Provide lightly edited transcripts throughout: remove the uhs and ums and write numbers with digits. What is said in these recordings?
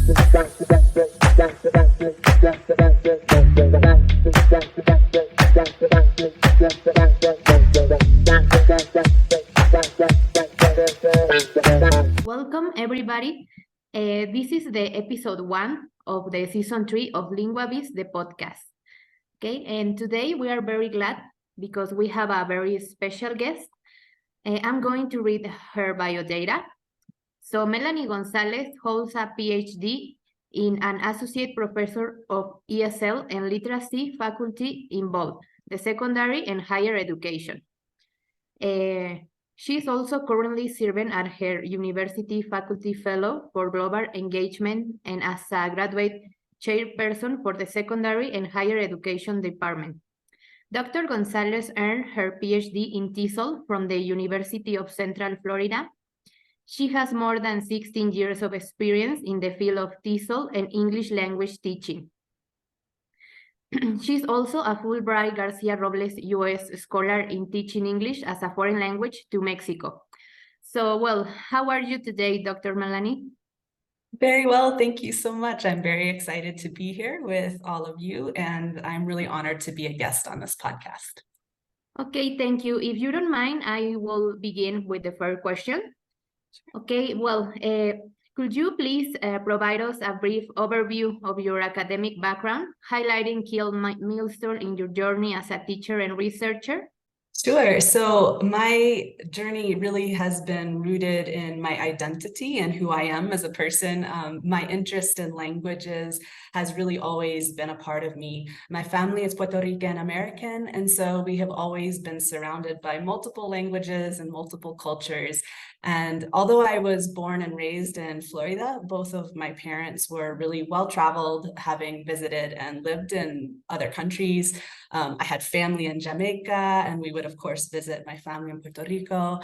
Welcome, everybody. This is the episode 1 of the season 3 of LinguaVis, the podcast. Okay, and today we are very glad because we have a very special guest. I'm going to read her biodata. So Melanie Gonzalez holds a PhD in an associate professor of ESL and literacy faculty in both the secondary and higher education. She is also currently serving as her university faculty fellow for global engagement and as a graduate chairperson for the secondary and higher education department. Dr. Gonzalez earned her PhD in TESOL from the University of Central Florida. She has more than 16 years of experience in the field of TESOL and English language teaching. She's also a Fullbright García Robles US scholar in teaching English as a foreign language to Mexico. So, well, how are you today, Dr. Melanie? Very well, thank you so much. I'm very excited to be here with all of you, and I'm really honored to be a guest on this podcast. Okay, thank you. If you don't mind, I will begin with the first question. Okay, well, could you please provide us a brief overview of your academic background, highlighting key milestones in your journey as a teacher and researcher? Sure. So my journey really has been rooted in my identity and who I am as a person. My interest in languages has really always been a part of me. My family is Puerto Rican American, and so we have always been surrounded by multiple languages and multiple cultures. And although I was born and raised in Florida, both of my parents were really well-traveled, having visited and lived in other countries. I had family in Jamaica, and we would, of course, visit my family in Puerto Rico.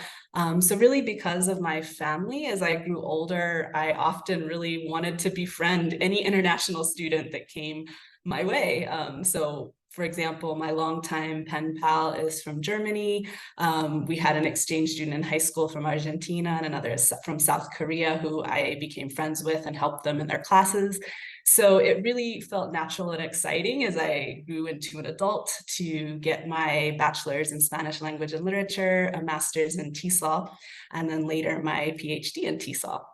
So really, because of my family, as I grew older, I often really wanted to befriend any international student that came my way. For example, my longtime pen pal is from Germany. We had an exchange student in high school from Argentina and another from South Korea who I became friends with and helped them in their classes. So it really felt natural and exciting as I grew into an adult to get my bachelor's in Spanish language and literature, a master's in TESOL, and then later my PhD in TESOL.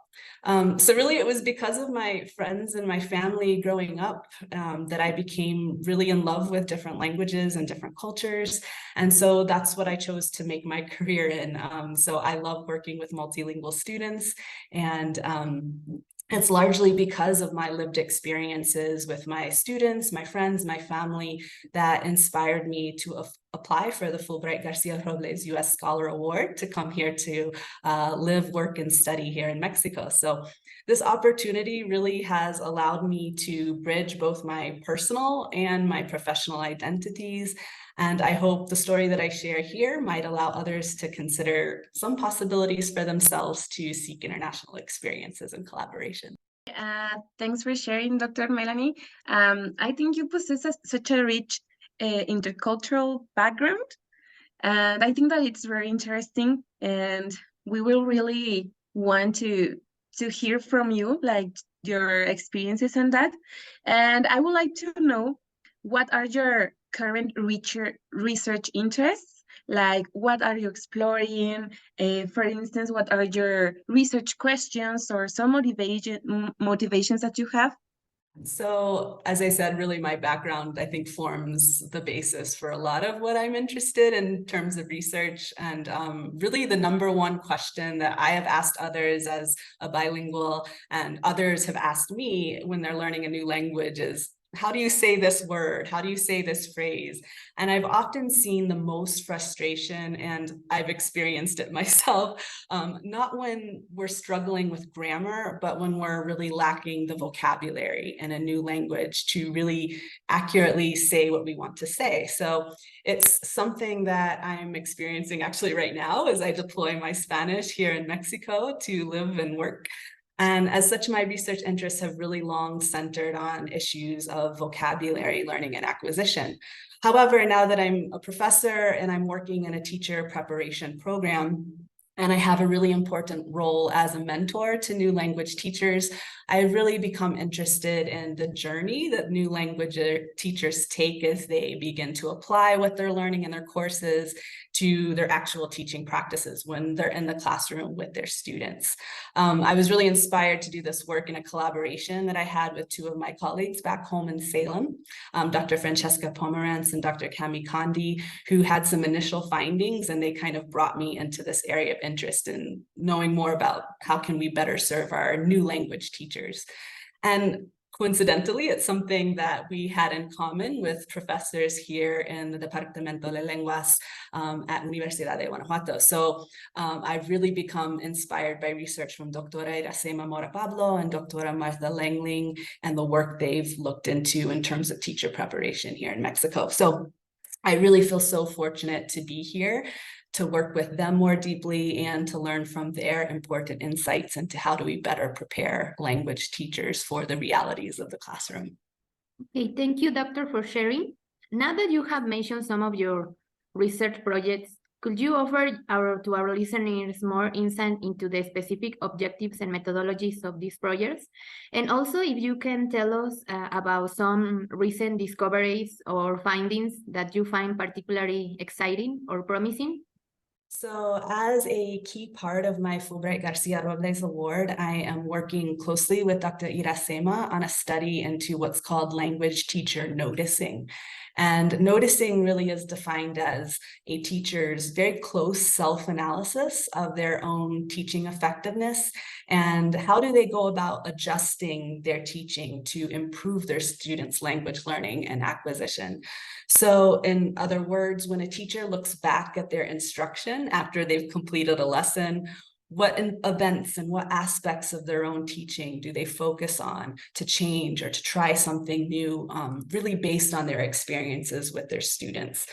So really it was because of my friends and my family growing up that I became really in love with different languages and different cultures. And so that's what I chose to make my career in. So I love working with multilingual students, and it's largely because of my lived experiences with my students, my friends, my family that inspired me to apply for the Fullbright García Robles US Scholar Award to come here to live, work, and study here in Mexico. So this opportunity really has allowed me to bridge both my personal and my professional identities. And I hope the story that I share here might allow others to consider some possibilities for themselves to seek international experiences and collaboration. Thanks for sharing, Dr. Melanie. I think you possess such a rich intercultural background, and I think that it's very interesting, and we will really want to hear from you, like your experiences on that. And I would like to know, what are your current research interests? Like, what are you exploring? For instance, what are your research questions or some motivations that you have? So, as I said, really my background, I think, forms the basis for a lot of what I'm interested in terms of research. And really the number one question that I have asked others as a bilingual, and others have asked me when they're learning a new language, is, how do you say this word? How do you say this phrase? And I've often seen the most frustration, and I've experienced it myself, not when we're struggling with grammar, but when we're really lacking the vocabulary in a new language to really accurately say what we want to say. So it's something that I'm experiencing actually right now as I deploy my Spanish here in Mexico to live and work. And as such, my research interests have really long centered on issues of vocabulary learning and acquisition. However, now that I'm a professor and I'm working in a teacher preparation program, and I have a really important role as a mentor to new language teachers. I've really become interested in the journey that new language teachers take as they begin to apply what they're learning in their courses to their actual teaching practices when they're in the classroom with their students. I was really inspired to do this work in a collaboration that I had with two of my colleagues back home in Salem, Dr. Francesca Pomerantz and Dr. Cami Condi, who had some initial findings, and they kind of brought me into this area of interest in knowing more about how can we better serve our new language teachers. And coincidentally, it's something that we had in common with professors here in the Departamento de Lenguas at Universidad de Guanajuato. So I've really become inspired by research from Doctora Iracema Mora Pablo and Doctora Martha Langling and the work they've looked into in terms of teacher preparation here in Mexico. So I really feel so fortunate to be here, to work with them more deeply and to learn from their important insights into how do we better prepare language teachers for the realities of the classroom. Okay, thank you, Doctor, for sharing. Now that you have mentioned some of your research projects, could you offer to our listeners more insight into the specific objectives and methodologies of these projects? And also, if you can tell us about some recent discoveries or findings that you find particularly exciting or promising? So as a key part of my Fullbright García Robles Award, I am working closely with Dr. Iracema on a study into what's called language teacher noticing. And noticing really is defined as a teacher's very close self-analysis of their own teaching effectiveness and how do they go about adjusting their teaching to improve their students' language learning and acquisition. So in other words, when a teacher looks back at their instruction after they've completed a lesson, what events and what aspects of their own teaching do they focus on to change or to try something new, really based on their experiences with their students?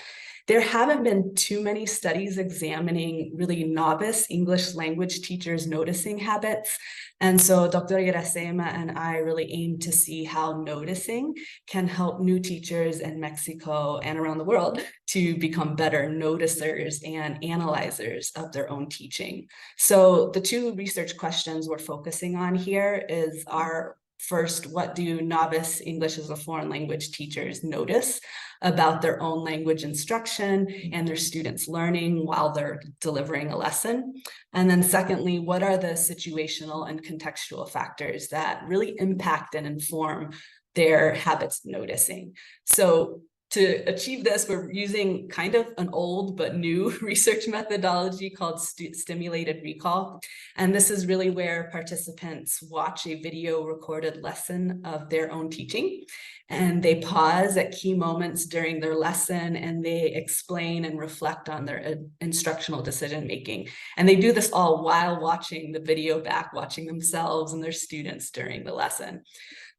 There haven't been too many studies examining really novice English language teachers' noticing habits. And so Dr. Iracema and I really aim to see how noticing can help new teachers in Mexico and around the world to become better noticers and analyzers of their own teaching. So the two research questions we're focusing on here are first, what do novice English as a foreign language teachers notice about their own language instruction and their students' learning while they're delivering a lesson? And then secondly, what are the situational and contextual factors that really impact and inform their habits of noticing? So to achieve this, we're using kind of an old but new research methodology called stimulated recall. And this is really where participants watch a video recorded lesson of their own teaching. And they pause at key moments during their lesson and they explain and reflect on their instructional decision making. And they do this all while watching the video back, watching themselves and their students during the lesson.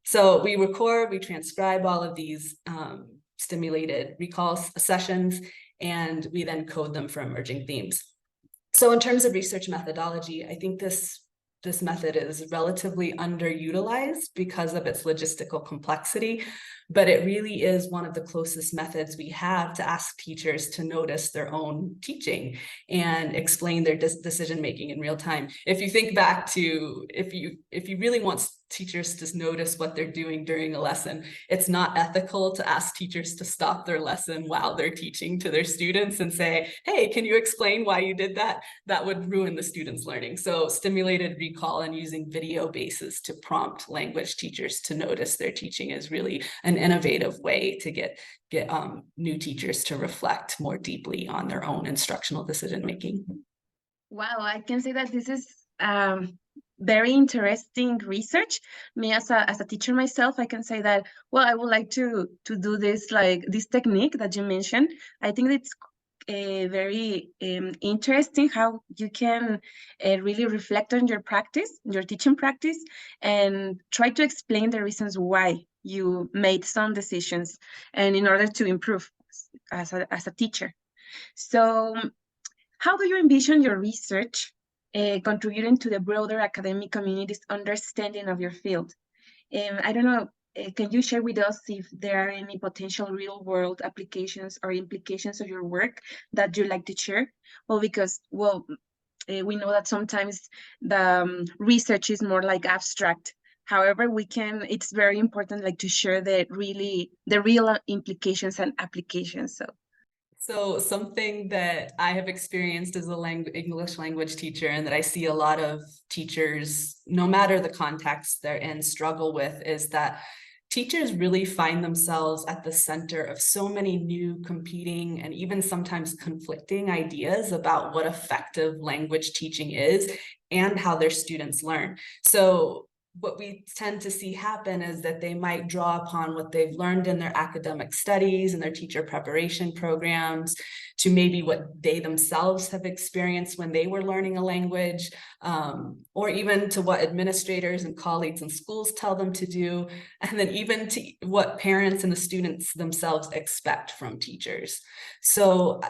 So we record, we transcribe all of these stimulated recall sessions, and we then code them for emerging themes. So in terms of research methodology, I think this method is relatively underutilized because of its logistical complexity, but it really is one of the closest methods we have to ask teachers to notice their own teaching and explain their decision-making in real time. If you think back to, if you really want teachers to notice what they're doing during a lesson, it's not ethical to ask teachers to stop their lesson while they're teaching to their students and say, hey, can you explain why you did that? That would ruin the students' learning. So stimulated recall and using video bases to prompt language teachers to notice their teaching is really an innovative way to get new teachers to reflect more deeply on their own instructional decision-making. Wow, I can say that this is very interesting research. Me as a teacher myself, I can say that, well, I would like to do this, like this technique that you mentioned. I think it's very interesting how you can really reflect on your practice, your teaching practice, and try to explain the reasons why you made some decisions and in order to improve as a teacher. So how do you envision your research contributing to the broader academic community's understanding of your field? I don't know, can you share with us if there are any potential real-world applications or implications of your work that you'd like to share? Well, because, well, we know that sometimes the research is more like abstract. However, it's very important like to share the real implications and applications. So something that I have experienced as a English language teacher, and that I see a lot of teachers, no matter the context they're in, struggle with, is that teachers really find themselves at the center of so many new, competing, and even sometimes conflicting ideas about what effective language teaching is and how their students learn. So what we tend to see happen is that they might draw upon what they've learned in their academic studies and their teacher preparation programs to maybe what they themselves have experienced when they were learning a language, or even to what administrators and colleagues in schools tell them to do, and then even to what parents and the students themselves expect from teachers. So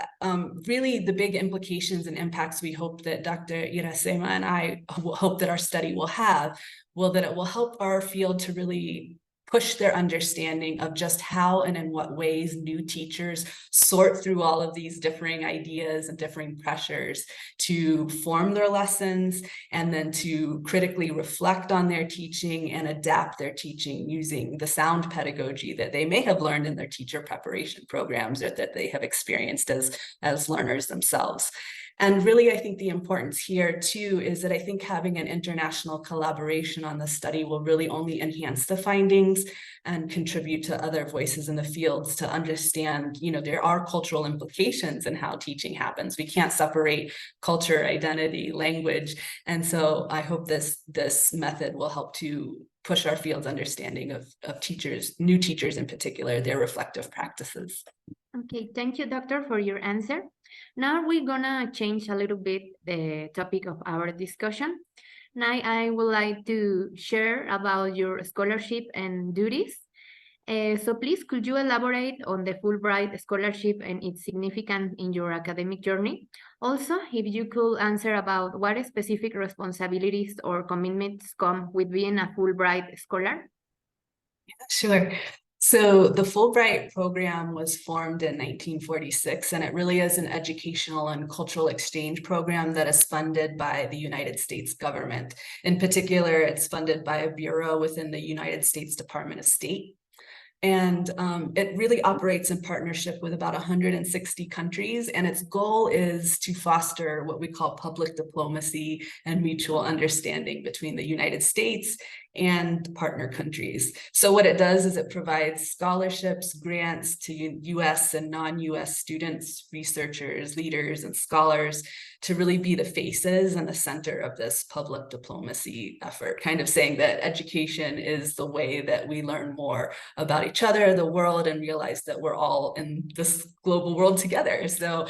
really the big implications and impacts we hope that Dr. Iracema and I hope that our study will have, that it will help our field to really push their understanding of just how and in what ways new teachers sort through all of these differing ideas and differing pressures to form their lessons, and then to critically reflect on their teaching and adapt their teaching using the sound pedagogy that they may have learned in their teacher preparation programs or that they have experienced as learners themselves. And really, I think the importance here too is that I think having an international collaboration on the study will really only enhance the findings and contribute to other voices in the fields to understand, there are cultural implications in how teaching happens. We can't separate culture, identity, language. And so I hope this method will help to push our field's understanding of teachers, new teachers in particular, their reflective practices. Okay, thank you, Doctor, for your answer. Now we're gonna change a little bit the topic of our discussion. Now I would like to share about your scholarship and duties. So please, could you elaborate on the Fullbright Scholarship and its significance in your academic journey? Also, if you could answer about what specific responsibilities or commitments come with being a Fullbright Scholar? Sure. So the Fullbright program was formed in 1946, and it really is an educational and cultural exchange program that is funded by the United States government. In particular, it's funded by a bureau within the United States Department of State. And it really operates in partnership with about 160 countries, and its goal is to foster what we call public diplomacy and mutual understanding between the United States and partner countries. So what it does is it provides scholarships, grants to US and non-US students, researchers, leaders, and scholars to really be the faces and the center of this public diplomacy effort, kind of saying that education is the way that we learn more about each other, the world, and realize that we're all in this global world together. So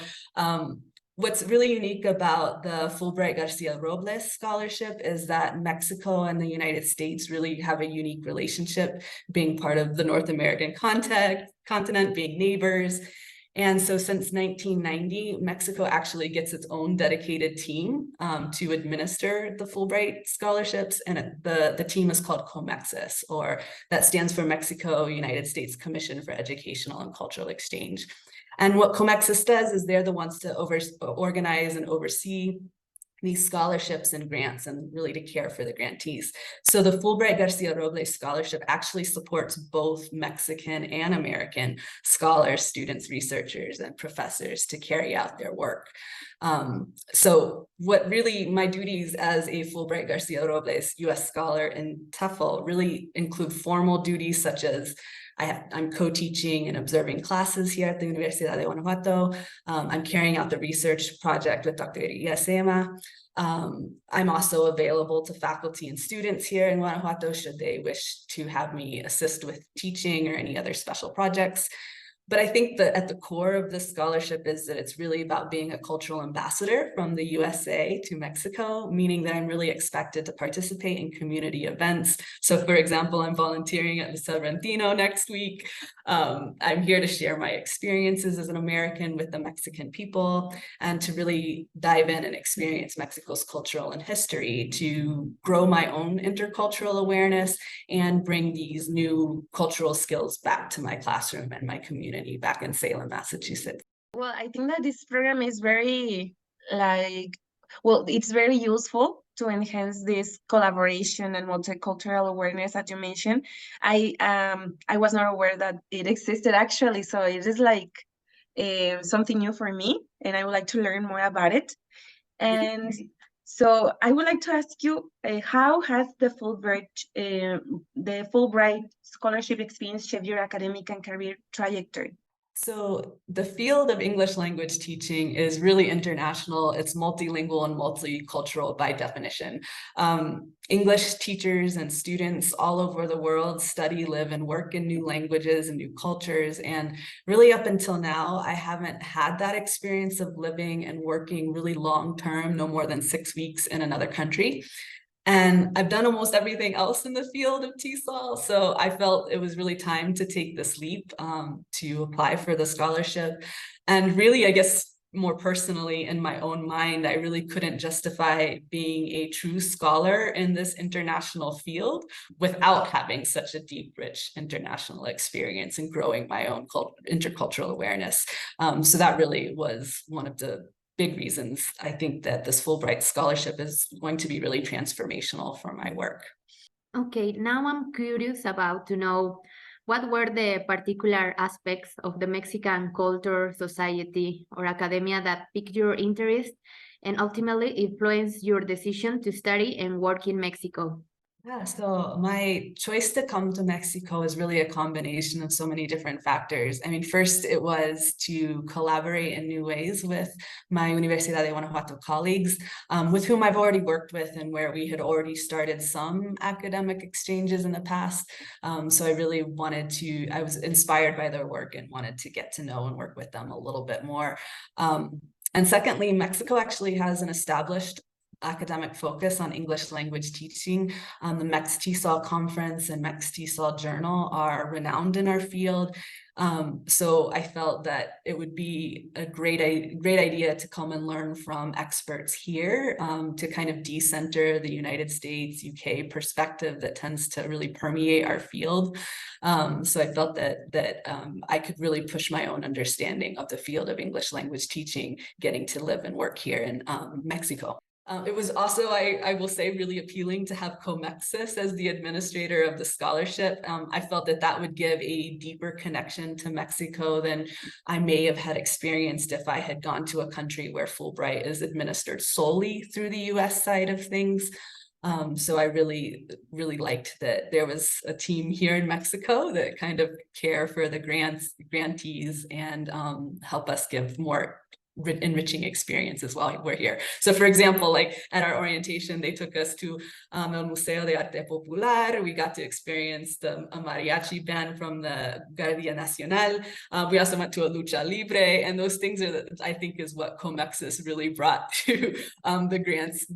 what's really unique about the Fullbright García Robles Scholarship is that Mexico and the United States really have a unique relationship, being part of the North American continent, being neighbors. And so since 1990, Mexico actually gets its own dedicated team to administer the Fullbright scholarships. And the team is called COMEXUS, or that stands for Mexico United States Commission for Educational and Cultural Exchange. And what COMEXUS does is they're the ones to organize and oversee these scholarships and grants, and really to care for the grantees. So the Fullbright García Robles Scholarship actually supports both Mexican and American scholars, students, researchers, and professors to carry out their work. So what really my duties as a Fullbright García Robles US scholar in TEFL really include formal duties such as I'm co-teaching and observing classes here at the Universidad de Guanajuato. I'm carrying out the research project with Dr. Iracema. I'm also available to faculty and students here in Guanajuato should they wish to have me assist with teaching or any other special projects. But I think that at the core of this scholarship is that it's really about being a cultural ambassador from the USA to Mexico, meaning that I'm really expected to participate in community events. So for example, I'm volunteering at the Cervantino next week. I'm here to share my experiences as an American with the Mexican people and to really dive in and experience Mexico's cultural and history, to grow my own intercultural awareness and bring these new cultural skills back to my classroom and my community back in Salem, Massachusetts. Well, I think that this program is very well, it's very useful to enhance this collaboration and multicultural awareness that you mentioned. I was not aware that it existed actually, so it is like something new for me, and I would like to learn more about it. And so I would like to ask you, how has the Fulbright scholarship experience shaped your academic and career trajectory? So the field of English language teaching is really international. It's multilingual and multicultural by definition. English teachers and students all over the world study, live, and work in new languages and new cultures. And really up until now, I haven't had that experience of living and working really long term, no more than 6 weeks in another country. And I've done almost everything else in the field of TESOL. So I felt it was really time to take this leap to apply for the scholarship. And really, I guess, more personally, in my own mind, I really couldn't justify being a true scholar in this international field without having such a deep, rich international experience and growing my own intercultural awareness. So that really was one of the big reasons I think that this Fulbright scholarship is going to be really transformational for my work. Okay, now I'm curious about to know what were the particular aspects of the Mexican culture, society, or academia that piqued your interest and ultimately influenced your decision to study and work in Mexico? Yeah, so my choice to come to Mexico is really a combination of so many different factors. I mean, first, it was to collaborate in new ways with my Universidad de Guanajuato colleagues, with whom I've already worked with and where we had already started some academic exchanges in the past. So I really I was inspired by their work and wanted to get to know and work with them a little bit more. And secondly, Mexico actually has an established academic focus on English language teaching. The Mex TESOL conference and Mex TESOL journal are renowned in our field. So I felt that it would be a great idea to come and learn from experts here, to kind of decenter the United States, UK perspective that tends to really permeate our field. So I felt that I could really push my own understanding of the field of English language teaching, getting to live and work here in Mexico. It was also, I will say, really appealing to have Comexis as the administrator of the scholarship. I felt that that would give a deeper connection to Mexico than I may have had experienced if I had gone to a country where Fulbright is administered solely through the US side of things. So I really liked that there was a team here in Mexico that kind of care for the grantees and help us give more enriching experiences while we're here. So for example, like at our orientation, they took us to El Museo de Arte Popular. We got to experience a mariachi band from the Guardia Nacional. We also went to a lucha libre, and those things I think is what Comexis really brought to the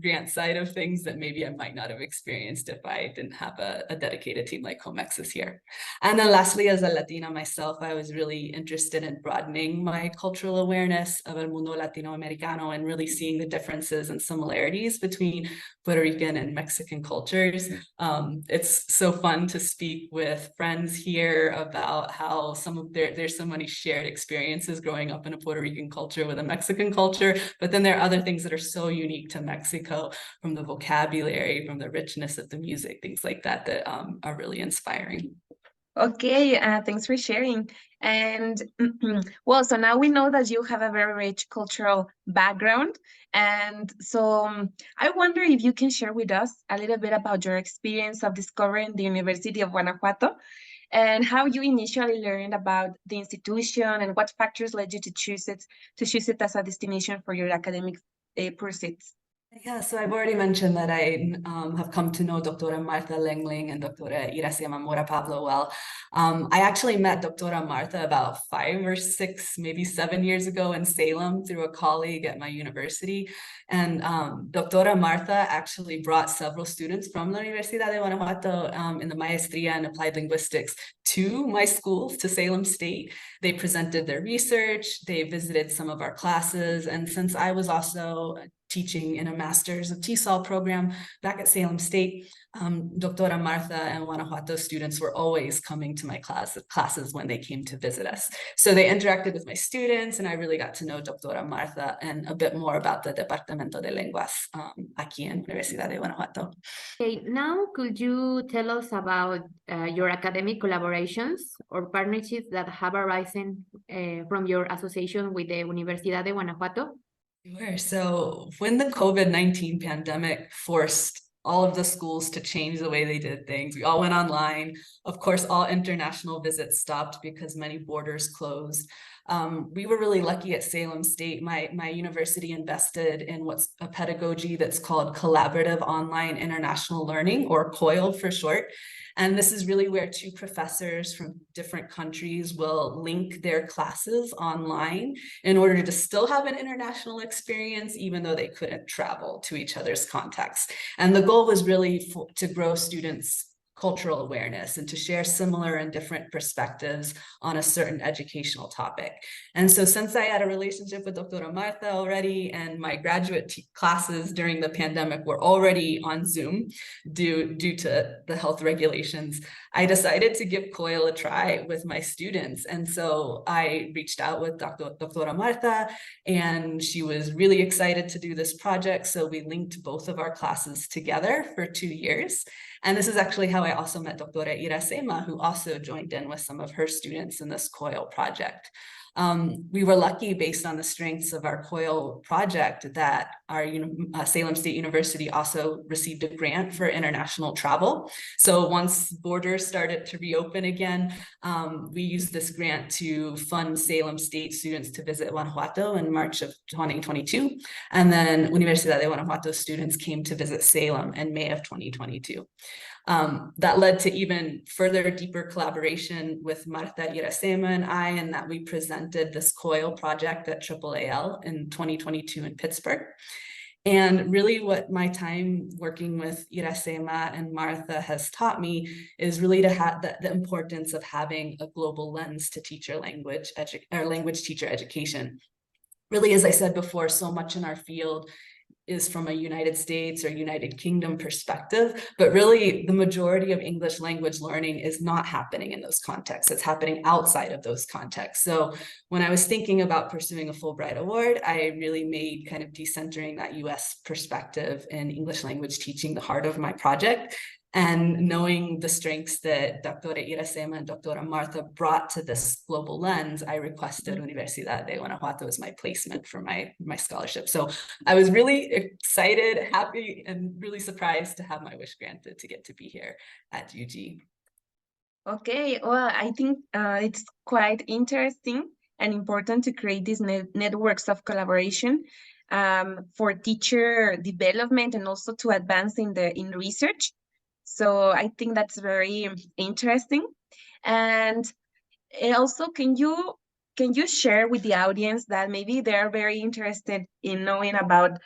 grant side of things that maybe I might not have experienced if I didn't have a dedicated team like Comexis here. And then lastly, as a Latina myself, I was really interested in broadening my cultural awareness of El Mundo Latinoamericano and really seeing the differences and similarities between Puerto Rican and Mexican cultures. It's so fun to speak with friends here about how there's so many shared experiences growing up in a Puerto Rican culture with a Mexican culture, but then there are other things that are so unique to Mexico, from the vocabulary, from the richness of the music, things like that, that are really inspiring. Okay, thanks for sharing. And well, so now we know that you have a very rich cultural background. And so I wonder if you can share with us a little bit about your experience of discovering the University of Guanajuato and how you initially learned about the institution and what factors led you to choose it as a destination for your academic pursuits. Yeah, so I've already mentioned that I have come to know Dr. Martha Lengling and Dr. Iracema Mora Pablo well. I actually met Dr. Martha about 5 or 6, maybe 7 years ago in Salem through a colleague at my university. And Dr. Martha actually brought several students from the Universidad de Guanajuato in the Maestría in Applied Linguistics to my school, to Salem State. They presented their research, they visited some of our classes, and since I was also teaching in a Master's of TESOL program back at Salem State, Doctora Martha and Guanajuato students were always coming to my classes when they came to visit us. So they interacted with my students, and I really got to know Doctora Martha and a bit more about the Departamento de Lenguas aquí en Universidad de Guanajuato. Okay, now could you tell us about your academic collaborations or partnerships that have arisen from your association with the Universidad de Guanajuato? Sure. So when the COVID-19 pandemic forced all of the schools to change the way they did things, we all went online. Of course, all international visits stopped because many borders closed. We were really lucky at Salem State. My university invested in what's a pedagogy that's called Collaborative Online International Learning, or COIL for short. And this is really where two professors from different countries will link their classes online in order to still have an international experience, even though they couldn't travel to each other's contexts. And the goal was really to grow students' cultural awareness and to share similar and different perspectives on a certain educational topic. And so since I had a relationship with Doctora Martha already, and my graduate classes during the pandemic were already on Zoom due to the health regulations, I decided to give COIL a try with my students. And so I reached out with Doctora Martha, and she was really excited to do this project. So we linked both of our classes together for 2 years. And this is actually how I also met Doctora Iracema, who also joined in with some of her students in this COIL project. We were lucky, based on the strengths of our COIL project, that our Salem State University also received a grant for international travel. So once borders started to reopen again, we used this grant to fund Salem State students to visit Guanajuato in March of 2022. And then Universidad de Guanajuato students came to visit Salem in May of 2022. That led to even further deeper collaboration with Martha Iracema and I, and that we presented this COIL project at AAAL in 2022 in Pittsburgh. And really what my time working with Iracema and Martha has taught me is really to have the importance of having a global lens to teacher language teacher education. Really, as I said before, so much in our field is from a United States or United Kingdom perspective, but really the majority of English language learning is not happening in those contexts. It's happening outside of those contexts. So when I was thinking about pursuing a Fullbright Award, I really made kind of decentering that US perspective in English language teaching the heart of my project. And knowing the strengths that Doctora Iracema and Doctora Martha brought to this global lens, I requested Universidad de Guanajuato as my placement for my scholarship. So I was really excited, happy, and really surprised to have my wish granted to get to be here at UG. Okay, well, I think it's quite interesting and important to create these networks of collaboration for teacher development and also to advance in research. So I think that's very interesting. And also, can you share with the audience that maybe they're very interested in knowing about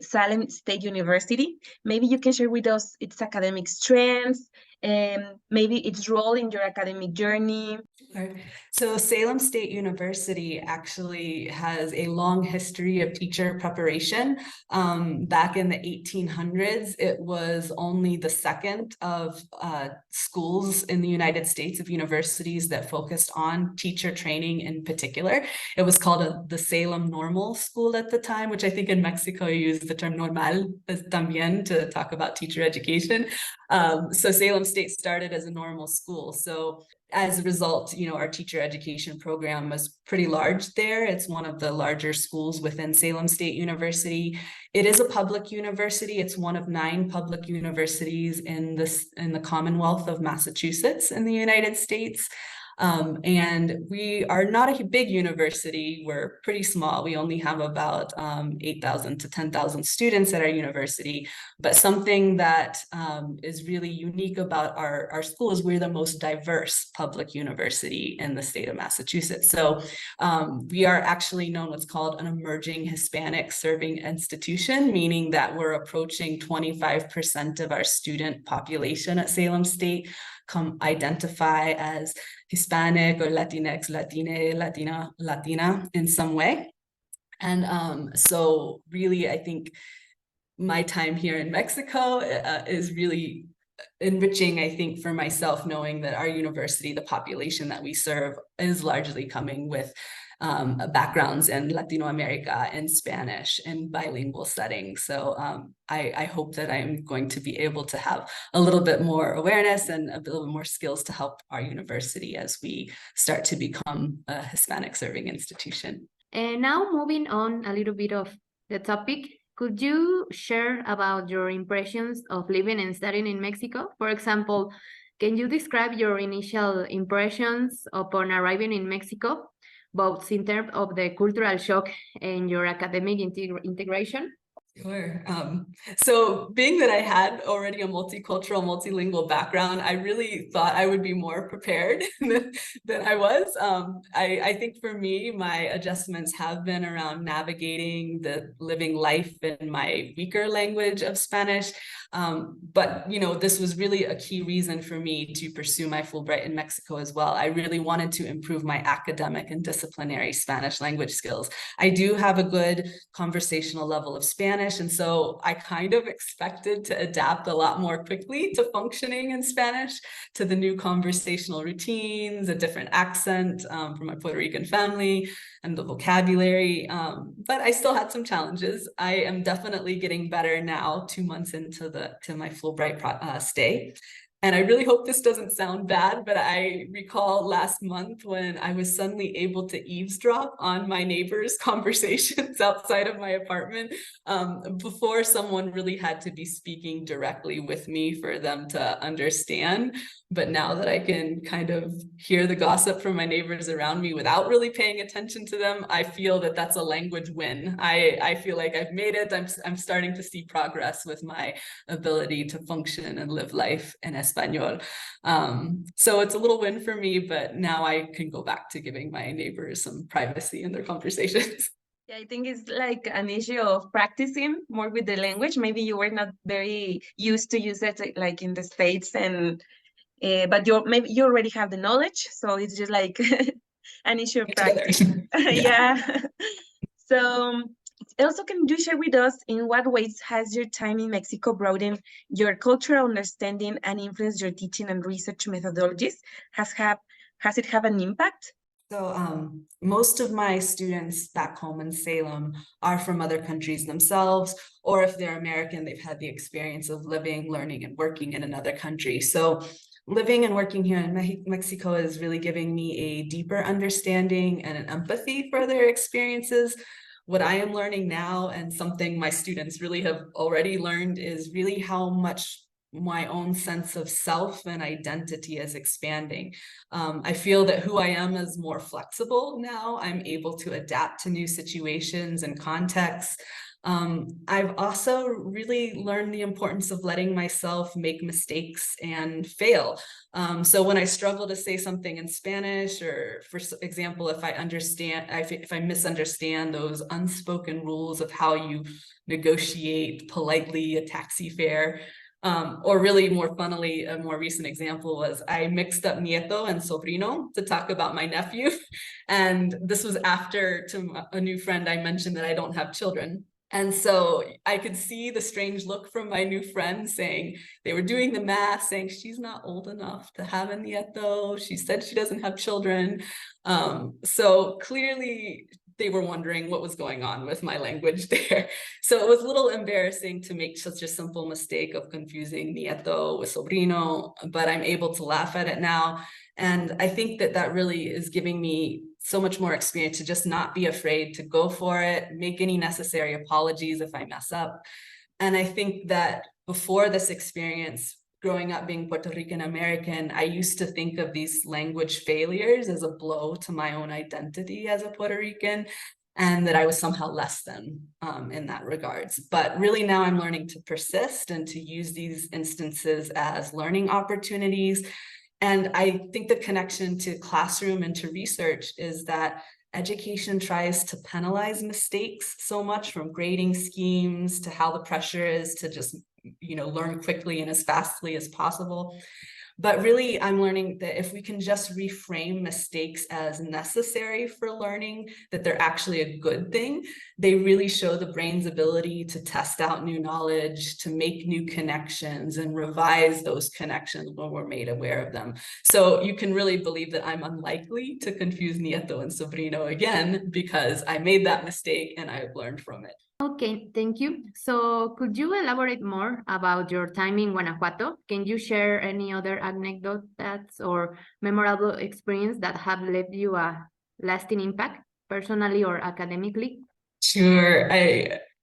Salem State University? Maybe you can share with us its academic strengths and maybe its role in your academic journey. Sure. So Salem State University actually has a long history of teacher preparation. Back in the 1800s, it was only the second of schools in the United States, of universities that focused on teacher training in particular. It was called the Salem Normal School at the time, which I think in Mexico you use the term normal también to talk about teacher education. So Salem State started as a normal school. So as a result, our teacher education program was pretty large there. It's one of the larger schools within Salem State University. It is a public university. It's one of 9 public universities in the Commonwealth of Massachusetts in the United States. And we are not a big university. We're pretty small. We only have about 8,000 to 10,000 students at our university. But something that is really unique about our school is we're the most diverse public university in the state of Massachusetts. So we are actually known what's called an emerging Hispanic serving institution, meaning that we're approaching 25% of our student population at Salem State identify as Hispanic or Latinx, Latina in some way. And so really, I think my time here in Mexico is really enriching, I think, for myself, knowing that our university, the population that we serve, is largely coming with backgrounds in Latino America and Spanish and bilingual settings. So I hope that I'm going to be able to have a little bit more awareness and a little more skills to help our university as we start to become a Hispanic serving institution. And now moving on a little bit of the topic, could you share about your impressions of living and studying in Mexico? For example, can you describe your initial impressions upon arriving in Mexico, both in terms of the cultural shock and your academic integration? Sure. So being that I had already a multicultural, multilingual background, I really thought I would be more prepared than I was. I think for me, my adjustments have been around navigating the living life in my weaker language of Spanish. But, you know, this was really a key reason for me to pursue my Fullbright in Mexico as well. I really wanted to improve my academic and disciplinary Spanish language skills. I do have a good conversational level of Spanish, and so I kind of expected to adapt a lot more quickly to functioning in Spanish, to the new conversational routines, a different accent from my Puerto Rican family, and the vocabulary. But I still had some challenges. I am definitely getting better now, 2 months into my Fulbright stay. And I really hope this doesn't sound bad, but I recall last month when I was suddenly able to eavesdrop on my neighbors' conversations outside of my apartment. Before, someone really had to be speaking directly with me for them to understand. But now that I can kind of hear the gossip from my neighbors around me without really paying attention to them, I feel that that's a language win. I feel like I've made it. I'm starting to see progress with my ability to function and live life in Espanol. So it's a little win for me, but now I can go back to giving my neighbors some privacy in their conversations. Yeah, I think it's like an issue of practicing more with the language. Maybe you were not very used to use it like in the States, and but maybe you already have the knowledge, so it's just like an issue of practice. Yeah. So also, can you share with us in what ways has your time in Mexico broadened your cultural understanding and influenced your teaching and research methodologies? Has it have an impact? So most of my students back home in Salem are from other countries themselves, or if they're American, they've had the experience of living, learning, and working in another country. So living and working here in Mexico is really giving me a deeper understanding and an empathy for their experiences. What I am learning now, and something my students really have already learned, is really how much my own sense of self and identity is expanding. I feel that who I am is more flexible now. I'm able to adapt to new situations and contexts. I've also really learned the importance of letting myself make mistakes and fail. So when I struggle to say something in Spanish, or for example, if I misunderstand those unspoken rules of how you negotiate politely a taxi fare, or really more funnily, a more recent example was I mixed up nieto and sobrino to talk about my nephew. And this was after, to a new friend, I mentioned that I don't have children. And so I could see the strange look from my new friend saying, they were doing the math, saying she's not old enough to have a nieto. She said she doesn't have children. So clearly they were wondering what was going on with my language there. So it was a little embarrassing to make such a simple mistake of confusing nieto with sobrino, but I'm able to laugh at it now. And I think that that really is giving me so much more experience to just not be afraid to go for it, make any necessary apologies if I mess up. And I think that before this experience, growing up being Puerto Rican American, I used to think of these language failures as a blow to my own identity as a Puerto Rican, and that I was somehow less than in that regards. But really now I'm learning to persist and to use these instances as learning opportunities. And I think the connection to classroom and to research is that education tries to penalize mistakes so much, from grading schemes to how the pressure is to just, learn quickly and as fastly as possible. But really, I'm learning that if we can just reframe mistakes as necessary for learning, that they're actually a good thing, they really show the brain's ability to test out new knowledge, to make new connections and revise those connections when we're made aware of them. So you can really believe that I'm unlikely to confuse nieto and sobrino again, because I made that mistake and I've learned from it. Okay, thank you. So could you elaborate more about your time in Guanajuato? Can you share any other anecdotes or memorable experience that have left you a lasting impact, personally or academically? Sure.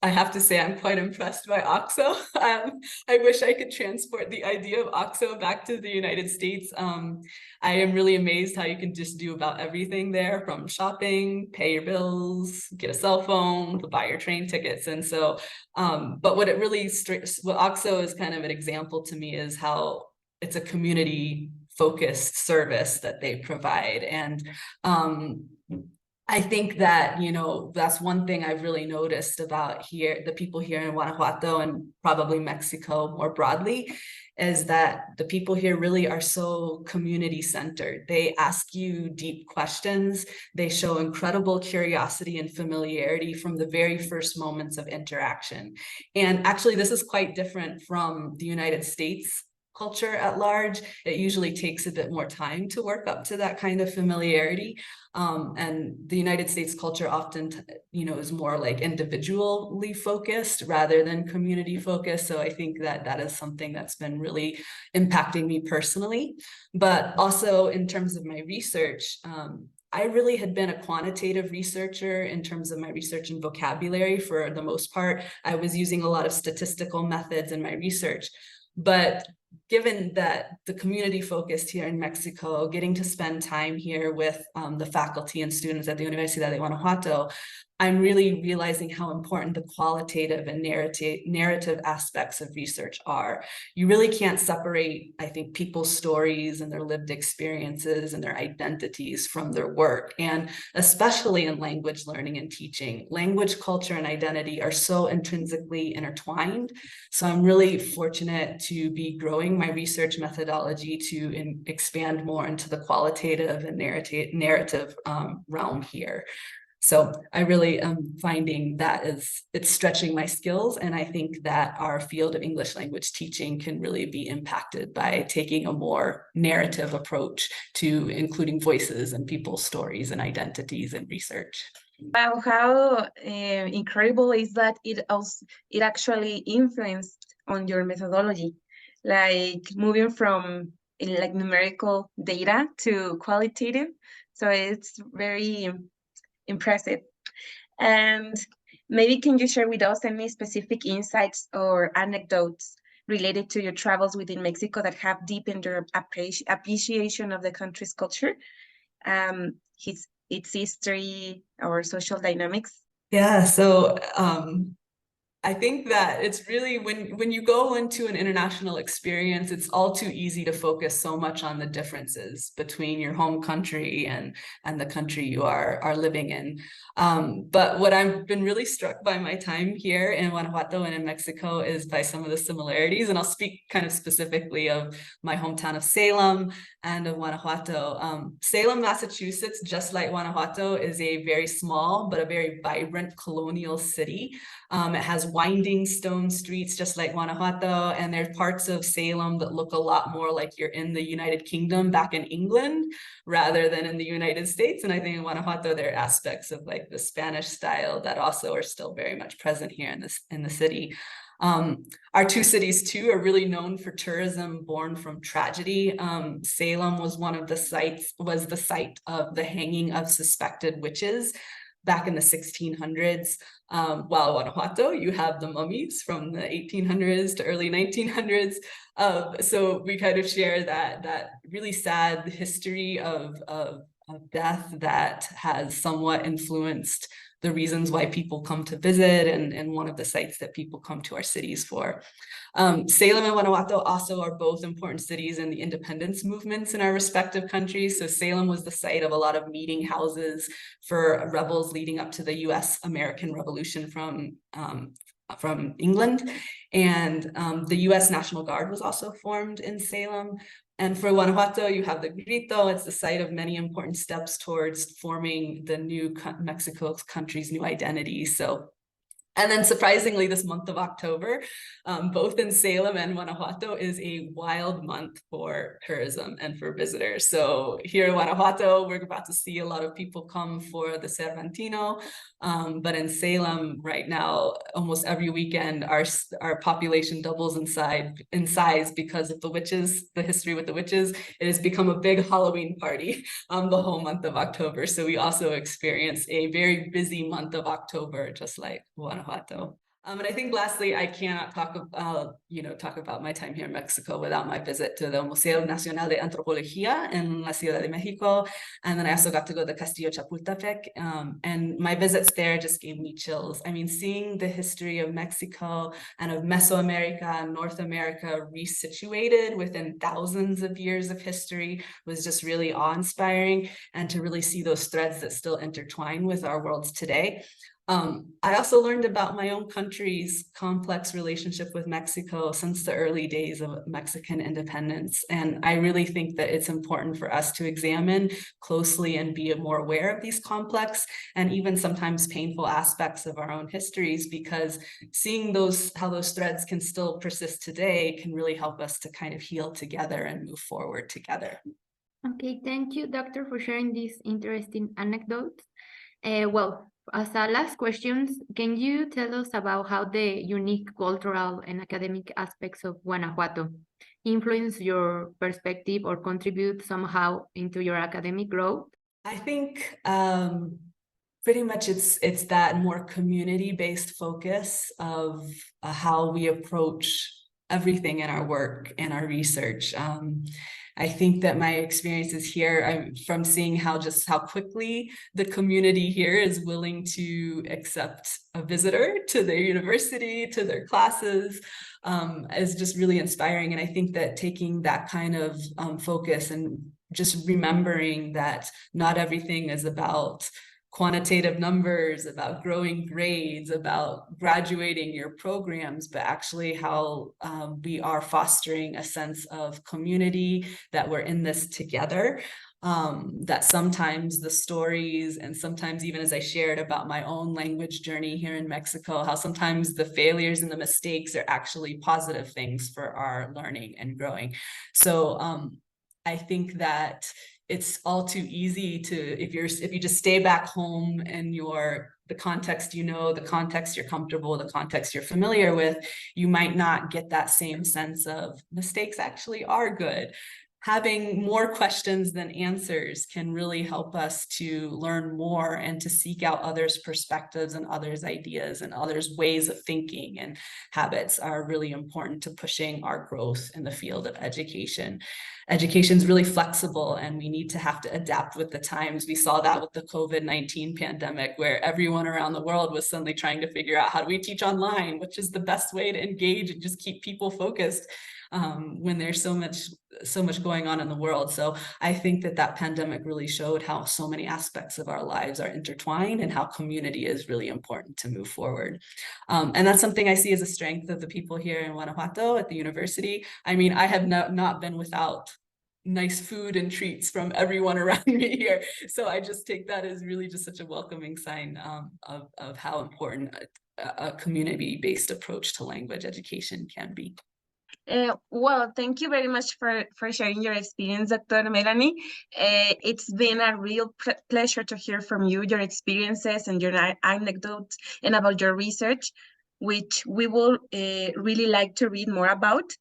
I have to say I'm quite impressed by OXO. I wish I could transport the idea of OXO back to the United States. I am really amazed how you can just do about everything there, from shopping, pay your bills, get a cell phone, buy your train tickets. And so, but what OXO is kind of an example to me is how it's a community focused service that they provide. And I think that, you know, that's one thing I've really noticed about the people here in Guanajuato and probably Mexico more broadly, is that the people here really are so community centered. They ask you deep questions. They show incredible curiosity and familiarity from the very first moments of interaction. And actually, this is quite different from the United States culture at large. It usually takes a bit more time to work up to that kind of familiarity. And the United States culture often, is more like individually focused rather than community focused. So I think that that is something that's been really impacting me personally. But also in terms of my research, I really had been a quantitative researcher in terms of my research and vocabulary for the most part. I was using a lot of statistical methods in my research. But given that the community focused here in Mexico, getting to spend time here with the faculty and students at the Universidad de Guanajuato, I'm really realizing how important the qualitative and narrative aspects of research are. You really can't separate, I think, people's stories and their lived experiences and their identities from their work. And especially in language learning and teaching, language, culture, and identity are so intrinsically intertwined. So I'm really fortunate to be growing my research methodology to expand more into the qualitative and narrative realm here. So I really am finding that it's stretching my skills. And I think that our field of English language teaching can really be impacted by taking a more narrative approach to including voices and people's stories and identities in research. Wow, how incredible is that it actually influenced on your methodology, like moving from like numerical data to qualitative. So it's very impressive. And maybe can you share with us any specific insights or anecdotes related to your travels within Mexico that have deepened your appreciation of the country's culture, its history or social dynamics? Yeah, so I think that it's really when you go into an international experience, it's all too easy to focus so much on the differences between your home country and the country you are living in. But what I've been really struck by my time here in Guanajuato and in Mexico is by some of the similarities. And I'll speak kind of specifically of my hometown of Salem and of Guanajuato. Salem, Massachusetts, just like Guanajuato, is a very small but a very vibrant colonial city. It has winding stone streets, just like Guanajuato, and there's parts of Salem that look a lot more like you're in the United Kingdom back in England rather than in the United States. And I think in Guanajuato, there are aspects of like the Spanish style that also are still very much present here in the city. Our two cities too are really known for tourism born from tragedy. Salem was the site of the hanging of suspected witches back in the 1600s, while Guanajuato, you have the mummies from the 1800s to early 1900s. So we kind of share that really sad history of death that has somewhat influenced the reasons why people come to visit and one of the sites that people come to our cities for. Salem and Guanajuato also are both important cities in the independence movements in our respective countries. So Salem was the site of a lot of meeting houses for rebels leading up to the US-American Revolution from England. And the US National Guard was also formed in Salem. And for Guanajuato, you have the Grito. It's the site of many important steps towards forming the new Mexico's country's new identity. So, and then surprisingly, this month of October, both in Salem and Guanajuato, is a wild month for tourism and for visitors. So here in Guanajuato, we're about to see a lot of people come for the Cervantino. But in Salem right now, almost every weekend, our population doubles in size because of the witches, the history with the witches. It has become a big Halloween party the whole month of October. So we also experience a very busy month of October, just like Guanajuato. And I think lastly, I cannot talk about my time here in Mexico without my visit to the Museo Nacional de Antropología in la Ciudad de Mexico. And then I also got to go to the Castillo Chapultepec. And my visits there just gave me chills. I mean, seeing the history of Mexico and of Mesoamerica and North America resituated within thousands of years of history was just really awe-inspiring. And to really see those threads that still intertwine with our worlds today. I also learned about my own country's complex relationship with Mexico since the early days of Mexican independence. And I really think that it's important for us to examine closely and be more aware of these complex and even sometimes painful aspects of our own histories, because seeing how those threads can still persist today can really help us to kind of heal together and move forward together. Okay, thank you, Doctor, for sharing these interesting anecdotes. Well, as a last question, can you tell us about how the unique cultural and academic aspects of Guanajuato influence your perspective or contribute somehow into your academic growth? I think pretty much it's that more community-based focus of how we approach everything in our work and our research. I think that my experiences here, from seeing how quickly the community here is willing to accept a visitor to their university, to their classes, is just really inspiring. And I think that taking that kind of focus and just remembering that not everything is about quantitative numbers, about growing grades, about graduating your programs, but actually how we are fostering a sense of community, that we're in this together, that sometimes the stories, and sometimes even as I shared about my own language journey here in Mexico, how sometimes the failures and the mistakes are actually positive things for our learning and growing. So I think that it's all too easy to, if you just stay back home and the context, the context you're comfortable, the context you're familiar with, you might not get that same sense of mistakes actually are good. Having more questions than answers can really help us to learn more and to seek out others' perspectives and others' ideas and others' ways of thinking and habits are really important to pushing our growth in the field of education. Education is really flexible and we need to have to adapt with the times. We saw that with the COVID-19 pandemic, where everyone around the world was suddenly trying to figure out, how do we teach online, which is the best way to engage and just keep people focused when there's so much going on in the world. So I think that pandemic really showed how so many aspects of our lives are intertwined and how community is really important to move forward. And that's something I see as a strength of the people here in Guanajuato at the university. I mean, I have not been without nice food and treats from everyone around me here. So I just take that as really just such a welcoming sign of how important a community-based approach to language education can be. Well, thank you very much for sharing your experience, Dr. Melanie. It's been a real pleasure to hear from you, your experiences and your anecdotes and about your research, which we will really like to read more about.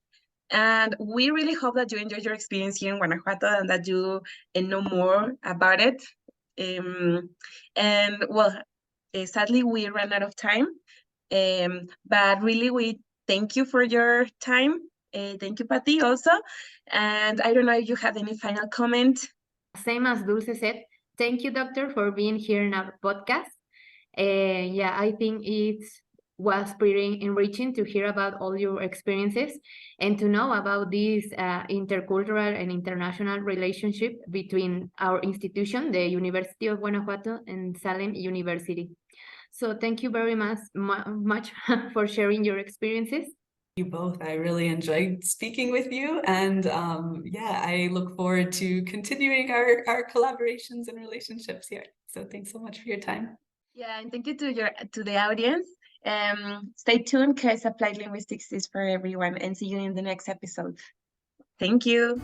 And we really hope that you enjoyed your experience here in Guanajuato and that you know more about it. And well, sadly, we ran out of time, but really we thank you for your time. Thank you, Patty, also. And I don't know if you have any final comment. Same as Dulce said, thank you, Doctor, for being here in our podcast. Yeah, I think it was pretty enriching to hear about all your experiences and to know about this intercultural and international relationship between our institution, the University of Guanajuato, and Salem University. So thank you very much for sharing your experiences. You both. I really enjoyed speaking with you, and yeah, I look forward to continuing our collaborations and relationships here. So thanks so much for your time. Yeah, and thank you to the audience. Stay tuned because applied linguistics is for everyone, and see you in the next episode. Thank you.